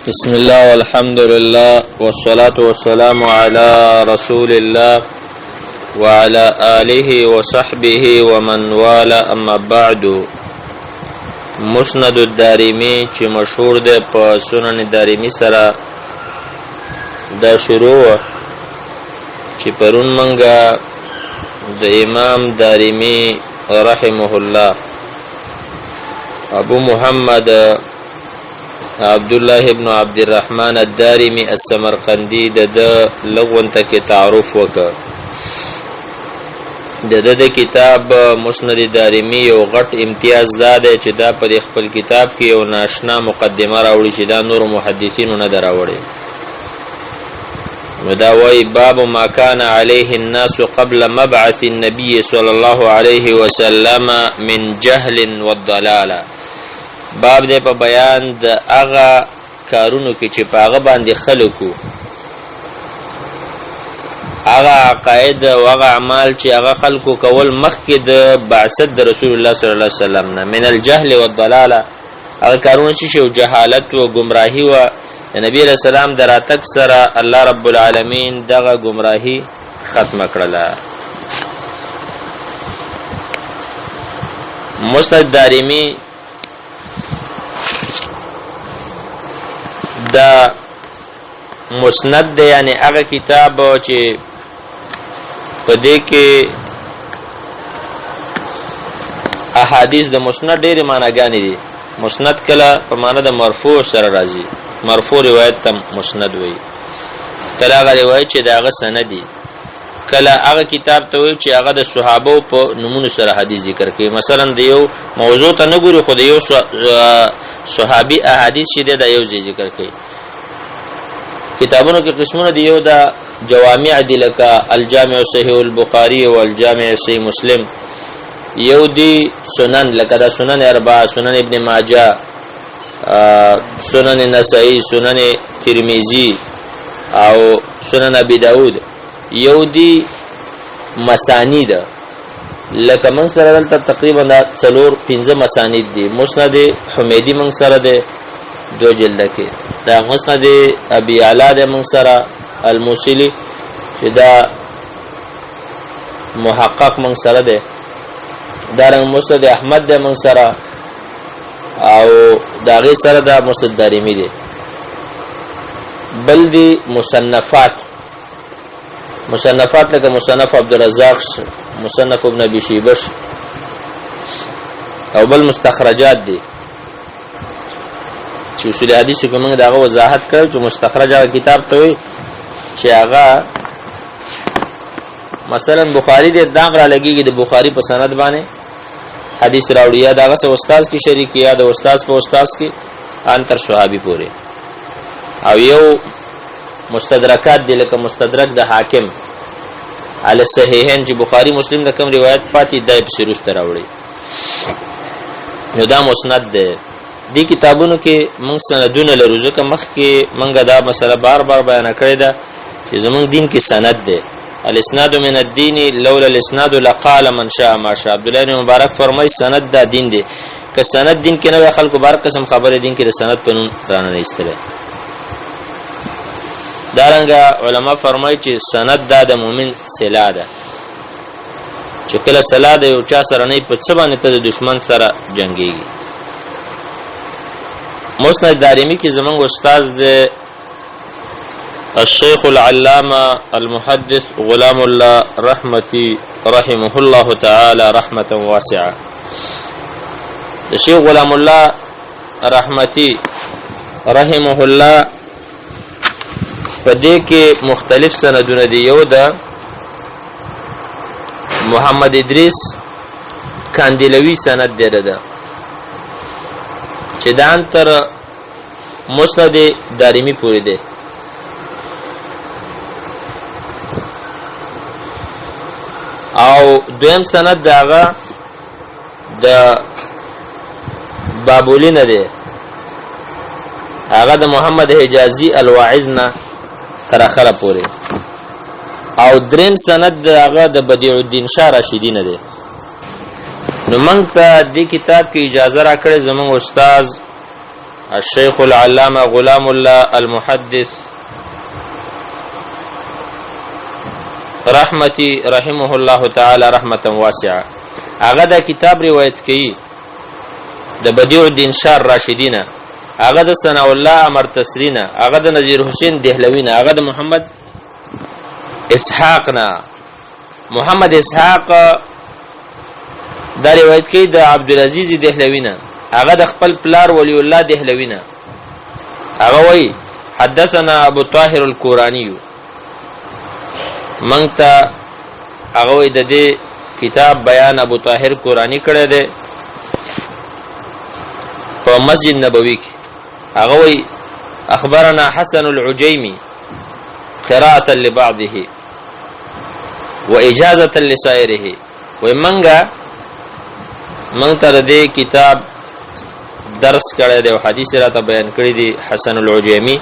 بسم الله والحمد لله والصلاة والسلام على رسول الله وعلى آله وصحبه ومن والاه اما بعد. مسند الدارمی چې مشهور ده په سنن دارمی سره دا شروع چې پرون منګه د امام دارمی رحمه الله ابو محمد عبد الله ابن عبد الرحمن الدارمی السمرقندی د لغون ته کې تعارف وکړ. د کتاب مسند دارمی یو غټ امتیاز دا دی چې دا په خپل کتاب کې یو ناشنا مقدمه راوړي چې دا نور محدثینو نه دراوړي. نو دا وایي باب ما كان عليه الناس قبل مبعث النبي صلى الله عليه وسلم من جهل والضلاله. باب دې په بیان د هغه کارونو کې چې په هغه باندې خلکو هغه عقاید او هغه اعمال چې هغه خلکو کول مخکې د بعثت د رسول الله صلی الله علیه وسلم نه من الجهل والضلاله. هغه کارونه چې شو جهالت او گمراهی و د نبی رسول الله دراتک سره الله رب العالمین دغه گمراهی ختم کړله. مسند دارمی دا مسند دی، یعنی هغه کتاب چې په دې کې احادیث د مسند ډېرې معناګانې دي. مسند کله په معنا د مرفوع سره راځي، مرفوع روایت ته مسند وایي. کله هغه روایت چې د هغه سند دی، کله هغه کتاب ته وایي چې هغه د صحابه په نومونو سره حدیث ذکر کوي. مثلا د یو موضوع ته نه ګوري، خو د یو صحابي احادیث چې د یو ځای ذکر کوي. کتابونو کې قسمونه دی، یو دا جوامع دی لکه الجامع صحیح البخاری او الجامع صحیح مسلم، یو دی سنن لکه دا سنن اربعه، سنن ابن ماجه، سنن نسائی، سنن ترمذی او سنن ابي داود. یو دی مسانید لکه من سره دلته تقریبا 4-5 مسانید دي. مسند حمیدی من سره ده 2 جلد کې، دا مسند ابي اعلی ده من سره الموصلی چې دا محقق من سره ده، دارنګ مسند احمد ده من سره، او داغه سره دا مسند دارمی ده. بل دی مصنفات لکه مصنف عبدالرزاق، مصنف ابن ابي شيبه، او بل مستخرجات دي چې اصول حدیث کې موږ داغه وضاحت کړو چې مستخرج کتاب ته وي چې هغه مثلا بخاری دې داغ را لګيږي د بخاری په سند باندې حدیث راوړي، یا داغه سره استاد کی شریک، یا د استاد په استاد کې ان تر صحابي پورې. او یو مستدرکات دي لکه مستدرک د حاکم علی صحیحین چې بخاری مسلم د کوم روایت پاتې دای په سروست راوړي. نو دا مسند ده. دې کتابونو کې موږ سندونه لرو، ځکه مخکې موږ دا مسله بار بیان کړې ده چې زموږ دین کې سند ده. الاسناد من الدین لولا الاسناد لقال من شاء ما شاء. عبد الله بن مبارک فرمای سند دا دین دی، که سند دین کې نه خلکو بار قسم خبره دین کې د سند په نوم رانه نه ایستله. دارنګه علما فرمای چې سند دا د مؤمن سلاح ده، چې کله سلاح د یو چا سره نه په څه باندې ته د دشمن سره جنگيږي. مسند دارمی کې زمونږ استاد دی الشيخ العلامه المحدث غلام الله رحمتي رحمه الله تعالى رحمه واسعه. الشيخ غلام الله رحمتي رحمه الله په دې کې مختلف سندونه دي. یو دا محمد ادریس کاندلوی سند دی ده چې دا تر مسند دارمی پورې دی. او دویم سند داغه د بابولی نه دی، هغه د محمد حجازی الواعظ نه تر اخره پورې. او دریم سند داغه د بدیع الدین شاه راشدی نه دی. نو موږ ته دې کتاب کې اجازه راکړې زموږ استاد الشيخ العلامة غلام الله المحدث رحمتي رحمه الله تعالى رحمة واسعة هغه دا کتاب روایت کوي د بدیع الدین شاه راشدین، هغه د ثناء الله امر تسرین، هغه د نذیر حسین دهلوی نه، هغه د محمد اسحاق نه. محمد اسحاق دا روایت کوي د عبدالعزیز دهلوی نه، هغه د خپل پلار ولی الله دهلوی نه. هغه وایي حدثنا ابو طاهر القرانی، مونږ ته هغه وایي د دې کتاب بیان ابو طاهر قرانی کړی دی په مسجد نبوي کې. هغه وایي اخبرنا حسن العجيمي قراءة لبعضه واجازة لسائره. وایي مونږ ته د دې کتاب درس کړی دی او حدیث راته بیان کړی دی حسن العجيمي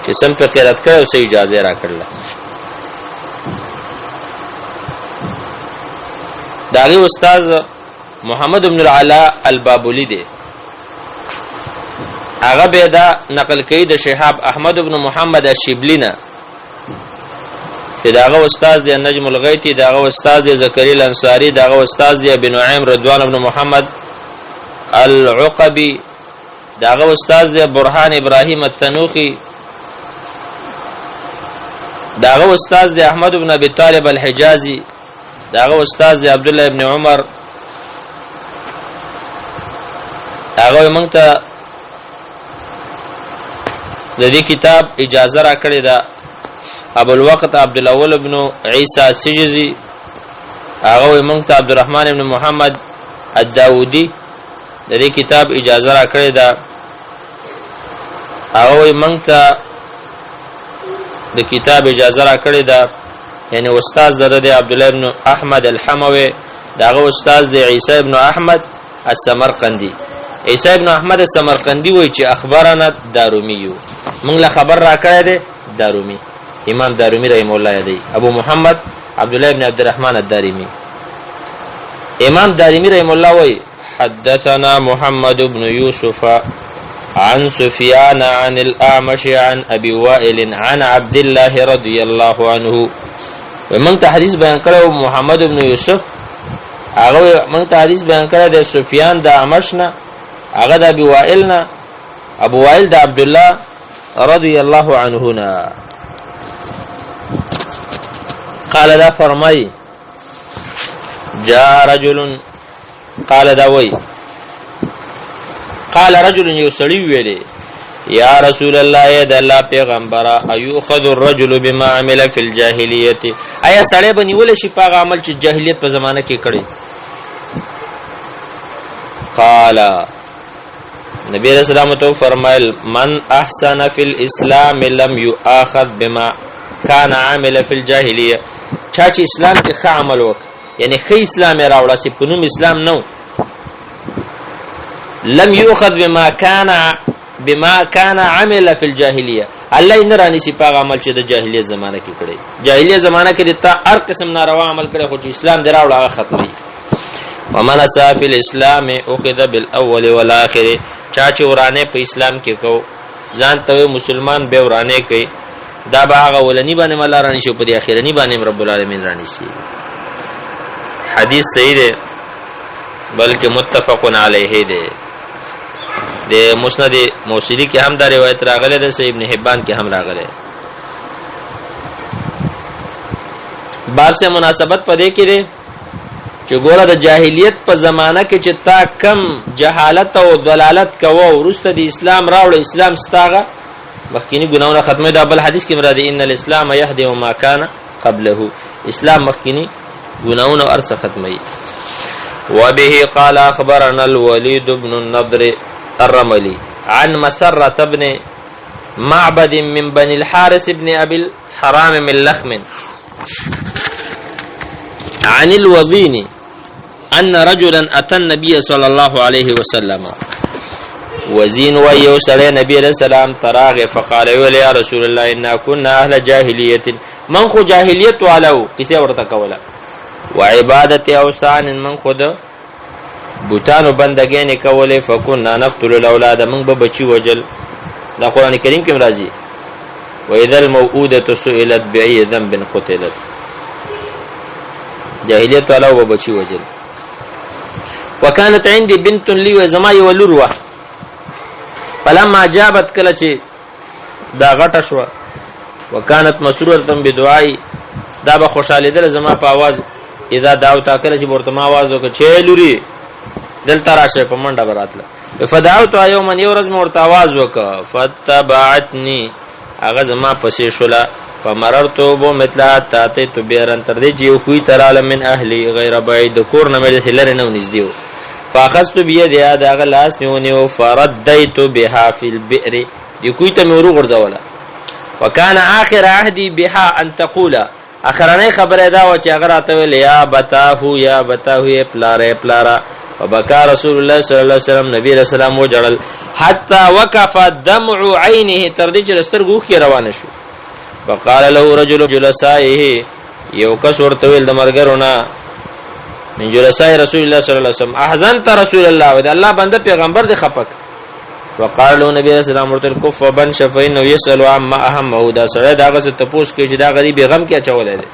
چې سم په قرات کړی او څه اجازه را کړله. داغي استاد محمد بن العلاء البابلی دی، هغه به دا نقل کوي د شهاب احمد بن محمد الشبلی نه چې داغه استاد دی نجم الغیتی، داغه استاد دی زکریا الانصاری، داغه استاد دی ابن نعیم رضوان بن محمد العقبی، داغه استاد دی برهان ابراهیم التنوخی، داغه استاد دی احمد بن ابي طالب الحجازي، داغه استاد دی عبد الله ابن عمر. هغه موږ ته د دې کتاب اجازه را کړې ده ابو الوقت عبد الاول ابن عيسى السجزي. هغه موږ ته عبد الرحمن ابن محمد الداودي د دې کتاب اجازه را کړې ده. هغه موږ ته د کتاب اجازه را کړې ده، یعنی استاد د عبد الله ابن احمد الحموي، داغه استاد د عيسى ابن احمد السمرقندي. عيسى ابن احمد السمرقندي وایي چې اخبارنا دارومي، موږ له خبر را کړی دی دارومي، امام دارومي رحم الله دی، ابو محمد عبد الله ابن عبد الرحمن الدارمي. امام دارمي رحم الله وایي حدثنا محمد بن يوسف عن سفيان عن الأعمش عن أبي وائل عن عبد الله رضي الله عنه. ومن تحديث بيان کړو محمد بن يوسف، هغه من تحديث بيان کړو د سفيان د اعمشنا، هغه د ابي وائلنا، ابو وائل د عبد الله رضي الله عنهنا. قال دا فرمای جاء رجل، قال دا وی قال رجل يسړي ویلې یا رسول الله یا د الله پیغمبره ايؤخذ الرجل بما عمل في الجاهليه، ایا سړی بنیول شي په عمل چې جاهلیت په زمانه کې کړی؟ قال نبی رسول الله تو فرمایل من احسن في الاسلام لم يؤاخذ بما كان عامل في الجاهليه، چا چې اسلام کې ښه عمل وک، یعنی ښه اسلام راوړل چې په نوم اسلام نو، لم يؤخذ بما كان عمل في الجاهليه، الله ان رانی سی پاغه عمل چې د جاهلیت زمانه کې کړی. جاهلیت زمانه کې د تا هر قسم ناروا عمل کړی، خو چې اسلام دراوړ هغه ختمي. ومن اساء في الاسلام اخذ بالاول والاخر، چا چې ورانه په اسلام کې کو ځان ته مسلمان به ورانه کوي، دا به هغه ولنی باندې مل رانی شي، په دې اخرنی باندې رب العالمین رانی شي. حدیث صحیح ده بلکې متفق علیه ده. د مسند موصلی کې هم دا روایت راغله ده، صحیح ابن حبان کې هم راغله. بار سے مناسبت پدې کې ده چې ګوره د جاهلیت په زمانہ کې چې تا کم جهالت او ضلالت کوو ورسته د اسلام راوړ، اسلام ستاغه مخکینی ګناونه ختمه ده. بل حدیث کې مراد ان الاسلام يهدي ما كان قبله، اسلام مخکینی ګناونه ارڅ ختمه. وبه قال اخبرنا الوليد بن النضر الرملي عن مسرة بن معبد من بني الحارث بن ابي الحرام من لخم عن الوضين ان رجلا اتى النبي صلى الله عليه وسلم. وزين ويو سره نبی علیہ السلام تراغ فقال يا رسول الله انا كنا اهل جاهليه، من خو جاهلیت والو کیسه ورته کوله، وعبادت اوثان من خود بوتانو بندګین کولې فكنا نقتل الاولاد من به بچي وجل دا قران کریم کې راځي واذا الموءوده سئلت باي ذنب قتلت جاهلیت والا و بچي وجل وكانت عندي بنت لي وزما يولروا فلما جابت کله چې دا غټه شو وكانت مسروره بدعاء دا به خوشاله ده زما په आवाज اذا دعوت کله چې ورته ما आवाज وکړ چې لوري دلته راشه په منډه براتله فدعوت يوما يورز ورته आवाज وکړ فتبعتني هغه زما پسې شولا فمررتو بو مثلا تاته تو بیرن تر دې چې یو کوی تراله من اهلی غیر بعید کور نه مې لره نه نږدې فاخذت بيد هذا هغه لاس میونیو فردیت بها فی البئر دې کوی ته مې ورو ورځوله وکانه اخر عهدی بها ان تقول اخرنه خبره دا و چې هغه راته ویل یا بتاهو پلاره وبكى رسول الله صلى الله عليه وسلم نبی رسول الله وجړل حتى وقف دمع عينه تر دې چې سترګو کې روان شو فقال له رجل جلسائه یو کس ورته ویل د مرګرونه من جلساء رسول الله صلى الله عليه وسلم احزنت رسول الله ود الله بنده پیغمبر دی خپک وقال له نبی رسول الله ورته کف بن شفین يسأل عما اهمه دا سره داغه څه تپوس کې چې دا غریب غم کې اچولې دي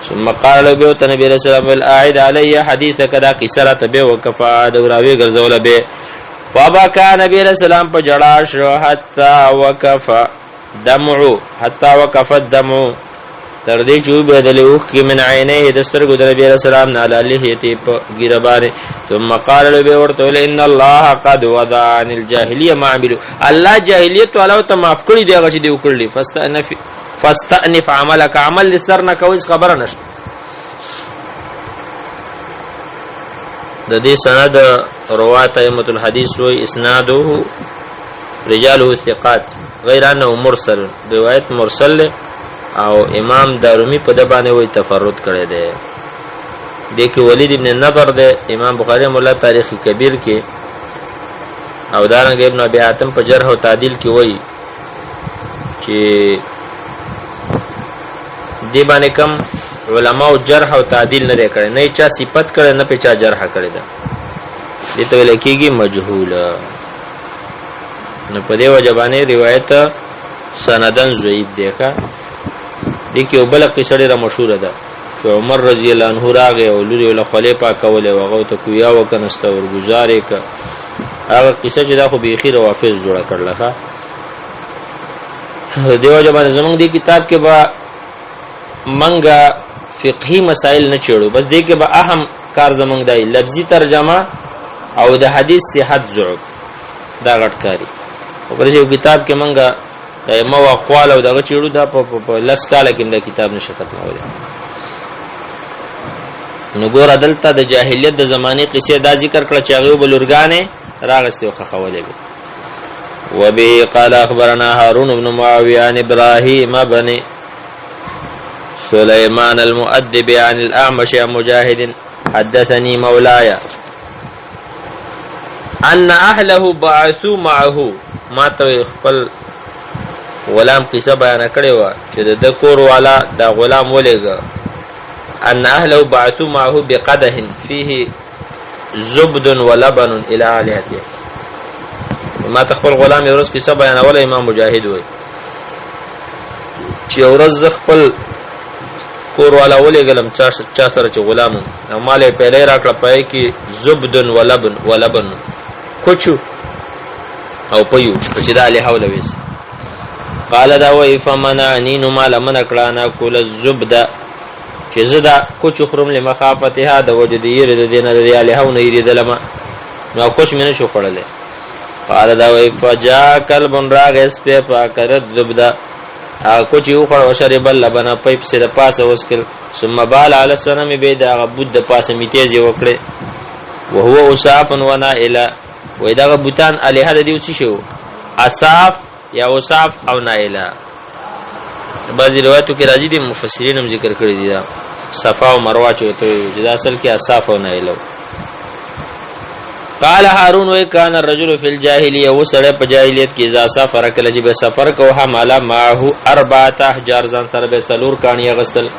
ثم قال له بيوت نبی رسول الله الاعد علي حديثك دا قصه تبه وكفا دوراوي ګرځول به فبكى نبی رسول الله په جړا شو حتى وقف الدمع تر دې چې بدل اوخ کې من عینه د سترګو د نبی رسول الله نه علیه ته په ګیربانه ثم قال له ورته ان الله قد وضع عن الجاهليه ما عملوا الله جاهلیت ولو ته معاف کړی دی هغه چې دی وکړلی فاستأنف عملك عمل لسرنا کوي خبره نشته د دې سند روایت ائمه الحديث و اسناده رجاله ثقات غیر انه مرسل روایت مرسل او امام دارمی په د باندې وی تفرد کړی دی د کې ولید ابن نبر دی امام بخاری مولا تاریخ کبیر کې او دارنګ ابن ابي حاتم په جرح او تعدیل کې وی چې دی باندې کم علماء جرح او تعدیل نه کړي نه چا صفت کړي نه په چا جرح کړي دا دې ته ویل کېږي مجهول نه په دې وجبانه روایت سندن ضعیف دی کا دې کې یو بل قصه ډیره مشهوره ده چې عمر رضی الله عنه راغی او لوري له خلیفہ کوله وغه ته کویا وکنسته ورګزارې ک هغه قصه چې دا خو به خیر وافز جوړه کړل ښا دیو جبان زمونږ دی کتاب کې با منګه فقهي مسائل نه چړو بس دې کې به اهم کار زمونږ دی لفظي ترجمه او د حدیث صحت ضعف دا غټ کاری او پر دې کتاب کې منګه مو اقوال او دغه چړو دا په لس کاله کې د کتاب نشه ختمول نو ګور عدالت د جاهلیت د زمانه قصې دا ذکر کړ چې هغه بلورګانې راغستې خو خولې به وبه قال اخبرنا هارون بن معاويه عن ابراهيم بن سليمان المؤدب عن الاعمش عن مجاهد حدثني مولاي ان اهله بعثوا معه ما ته خپل غلام قصه بیان کړي و چې د کور والا دا غلام ولېګ ان اهله بعثوا معه بقدح فيه زبد ولبن الى عليته ما تخبر غلام یورس قصه بیان اول امام مجاهد وای چې ورځ خپل کور والا ولېګلم چا سره چې غلام نو مالې پیلې راکړه پای کې زبد ولبن کوچو او پيو چې دا له حول وېس قال دا وای فمنعني نو مال من کړه کول الزبد چې زدا کوچو خرم لمخافتها د وجد یری د دینه د له حول یری دلما نو کوچ مینه شو خړلې قال دا وای فجا كلب راغ اس په پاکرت زبد کوچ یو خړ وشرب لبن پيپ سره د پاسه وسکل ثم بال على السنم بيد غبود د پاسه میتیز وکړي وهو اصاف ونائله وای دا بوتان الیه د دیو څه شو اصاف یا اصاف او نائله بعضی روایتو کې راځي دي مفسرین هم ذکر کړی دي دا صفا او مروه چې دا اصل کې اصاف او نائله قال هارون وای کان الرجل فی الجاهلیه وسړی په جاهلیت کې اذا سافر کله چې به سفر کوه مالا معه 4 احجار ځان سره به څلور کانی غستل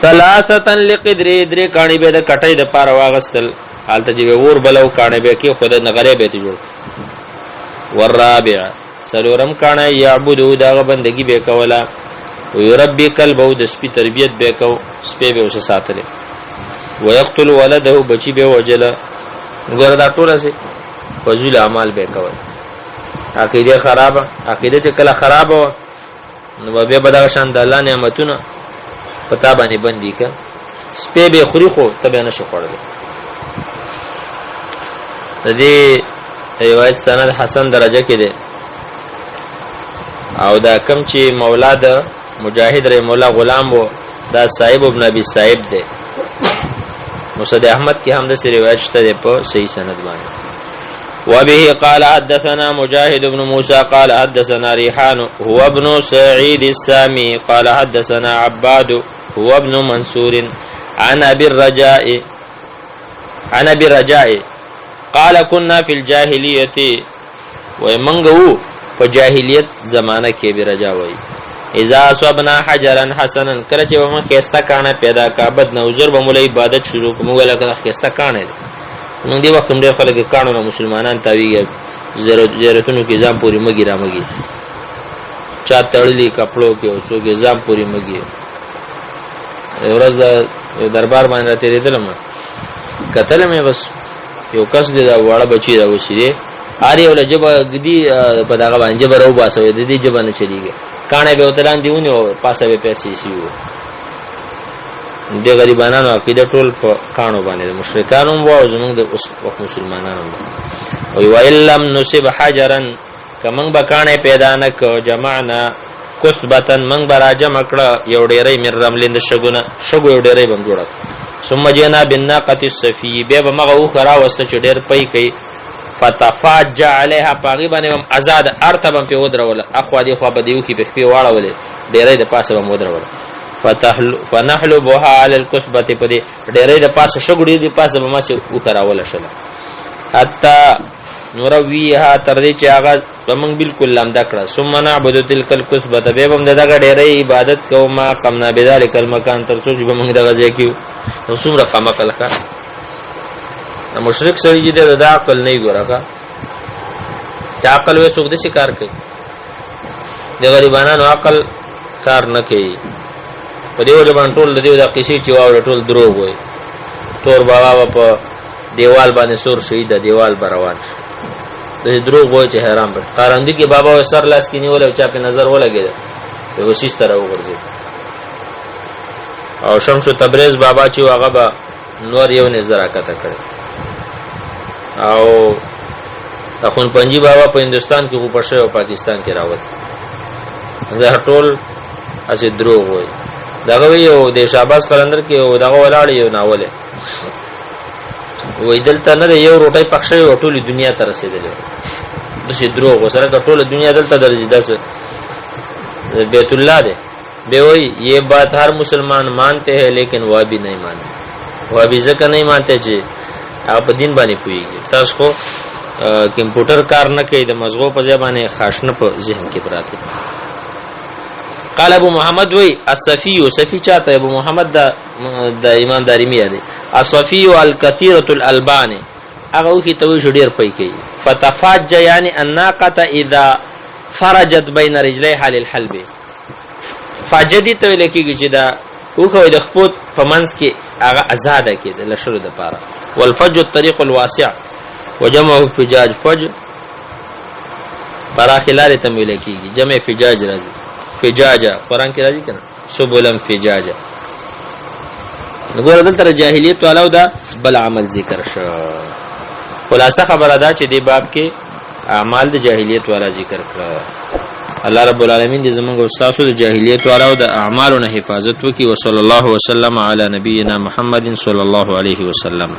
ثلاثه لقدر درې کانی به د کټۍ د پاره واغستل حالت چې ور بلو کانه به کې خدای نغره به ته جوړ. والرابع سلورم کانه یعبدو دا بندگی به کولا ويربي كلبه د سپی تربیت به کو سپی به وسه ساتره ويقتل ولده بچی به وجله وګوره دا ټول سه فضل اعمال به کوي. عقیده خراب عقیده چې کله خراب نو به بدغه شان د الله نعمتونه پتا باندې بندي ک سپی به خوري خو تبه نشو خورل. د دې روایت سند حسن درجه کې ده او دا کم چې مولا د مجاهد رحم الله غلام وو دا صاحب ابن ابي صاحب ده. مسند احمد کې هم د روایت شته په صحیح سند باندې. وبه قال حدثنا مجاهد بن موسى قال حدثنا ريحان هو ابن سعيد السامي قال حدثنا عباد هو ابن منصور عن ابي الرجاء قال كنا في الجاهليه ومنغو فجاهلیت زمانہ کې به رجا وای اذا اصبنا حجرا حسنا کله چې ومن خيستا کانه پیدا کا بد نوزر بمول عبادت شروع کوم ولکه خيستا کانه نو دی وخت هم خلک کانو مسلمانان تاویږي ضرورتونو کې ځام پوری مګی را مګی چا تړلی کپړو کې او څوګه ځام پوری مګی ورځ دربار باندې تیرېدلم کتل مې بس یو کس دی دا وړه بچی دا وشي اری ول جب گدی په داغه باندې برو باسوي د دې جبانه چلیږي کانه به وتران دیونه او پاسه به پیسې شي د غریبانو عقیده ټول په کانو باندې مشرکانو وو زمونږ د اوس وخت مسلمانانو او ویلم نصب حجرا کمن بکانه پیدا نک جمعنا کثبتن من برا جمع کړه یو ډیرې مر رملند شګو یو ډیرې بم جوړه ثم جنا بالناقه الصفي به مغه خرا واست چې ډیر پي کوي فتفاج عليها پاغي باندې آزاد ارتبم په ودرول اخو دي خو بدیو کې په خپل واړول ډیرې د پاسه بم ودرول فنحلو بها على الكثبه پدې ډېرې د پاسه شګړې د پاسه به ما سي وکراول شل حتا نورويها تر دې چې هغه زمون بالکل لام دکړه ثم نعبد تلك الكثبه به هم دغه ډېرې عبادت کوما قمنا بذلك المكان تر څو چې به موږ دغه ځای کې رسوم رقم کلکا مشرک سړي دې د عقل نه ګورکا چې عقل وې څوک د شکار کوي د غریبانو عقل کار نه کوي په دیو جبان ټول د دیو د قصې چې واو ټول دروغ وای تور بابا په دیوال باندې سور شهید د دیوال بروان د دروغ وای چې حرام پر قاراندي کې بابا سر لاس کې نیول او چا په نظر ولګید په وسیس طرح وګرځي او شمس تبریز بابا چې هغه به نور یو نظر راکته کړ او اخون پنجي بابا په هندستان کې خو پښه او پاکستان کې راوت زه ټول اسې دروغ وای دغه یو د شاباس قلندر کې او دغه ولاړ یو ناول وې دلته نه یو روټي پخښه او ټولې دنیا ته رسیدلې د شي دروغ سره ټوله دنیا دلته درځي داسه بیت الله ده به وای یہ بات ہر مسلمان مانتے ہیں لیکن وہ بھی نہیں مانتے وہ بھی ځکه نہیں مانتے چې آپ دین باندې پويږي تاسو خو کمپیوټر کار نه کوي د مزغو په ځای باندې خاصنه په ذهن کې پراته. قال ابو محمد وی الصفی صفی چاته ابو محمد د امام دارمی دی الصفی الکثیرۃ الالبان هغه کی توي ډیر پي کوي فتفاج یعنی الناقه اذا فرجت بین رجليها للحلب فاجدی ته لکه چې دا وخو د خپوت په منځ کې هغه آزاد کېد لشرو د پاره والفج الطريق الواسع وجمع فجاج فج براخلال تمویل کیږي جمع فجاج راځي فجاجه قران کې راځي کنه سبولم فجاجه وګوره دلته جاهلیت والو دا بل عمل ذکر شو خلاصه خبره ده چې دی باب کې اعمال د جاهلیت والا ذکر کړه. الله رب العالمین دې زموږ استادو د جاهلیت والو د اعمالو نه حفاظت وکړي. وصلی الله وسلم علی نبینا محمد صلی الله علیه وسلم.